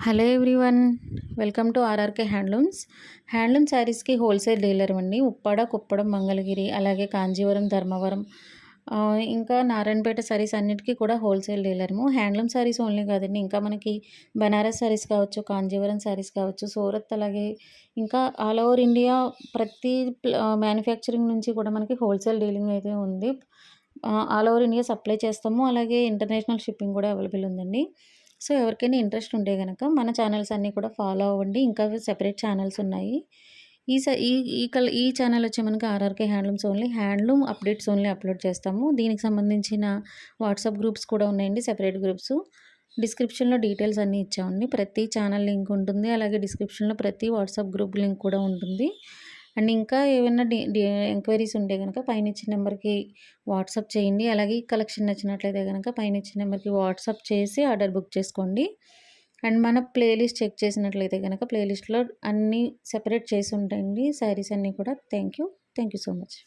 Hello everyone. Welcome to RRK handlooms. Handloom శారీస్కి wholesale dealer అండి. ఉప్పాడ, కుప్పడం, మంగళగిరి, అలాగే కాంజీవరం, ధర్మవరం, ఇంకా నారాయణపేట శారీస్ అన్నిటికీ కూడా హోల్సేల్ డీలర్ము. హ్యాండ్లూమ్ శారీస్ ఓన్లీ కాదండి, ఇంకా మనకి బనారస్ శారీస్ కావచ్చు, కాంజీవరం శారీస్ కావచ్చు, సూరత్, అలాగే ఇంకా ఆల్ ఓవర్ ఇండియా ప్రతి మ్యానుఫ్యాక్చరింగ్ నుంచి కూడా మనకి హోల్సేల్ డీలింగ్ అయితే ఉంది. ఆల్ ఓవర్ ఇండియా సప్లై చేస్తాము. అలాగే ఇంటర్నేషనల్ షిప్పింగ్ కూడా అవైలబుల్ ఉందండి. సో ఎవరికైనా ఇంట్రెస్ట్ ఉంటే గనక మన ఛానల్స్ అన్నీ కూడా ఫాలో అవ్వండి. ఇంకా సెపరేట్ ఛానల్స్ ఉన్నాయి. ఈ స ఈ ఈ కల్ ఈ ఛానల్ వచ్చి మనకి RRK handlooms only handloom updates only upload చేస్తాము. దీనికి సంబంధించిన వాట్సాప్ గ్రూప్స్ కూడా ఉన్నాయండి, సెపరేట్ గ్రూప్స్. డిస్క్రిప్షన్లో డీటెయిల్స్ అన్నీ ఇచ్చామండి. ప్రతి ఛానల్ లింక్ ఉంటుంది, అలాగే డిస్క్రిప్షన్లో ప్రతి వాట్సాప్ గ్రూప్ లింక్ కూడా ఉంటుంది. అండ్ ఇంకా ఏమైనా ఎంక్వైరీస్ ఉంటే కనుక పైన ఇచ్చిన నెంబర్కి వాట్సాప్ చేయండి. అలాగే ఈ కలెక్షన్ నచ్చినట్లయితే కనుక పైన ఇచ్చిన నెంబర్కి వాట్సాప్ చేసి ఆర్డర్ బుక్ చేసుకోండి. అండ్ మన ప్లేలిస్ట్ చెక్ చేసినట్లయితే కనుక ప్లేలిస్ట్లో అన్నీ సెపరేట్ చేసి ఉంటాయండి శారీస్ అన్నీ కూడా. Thank you so much.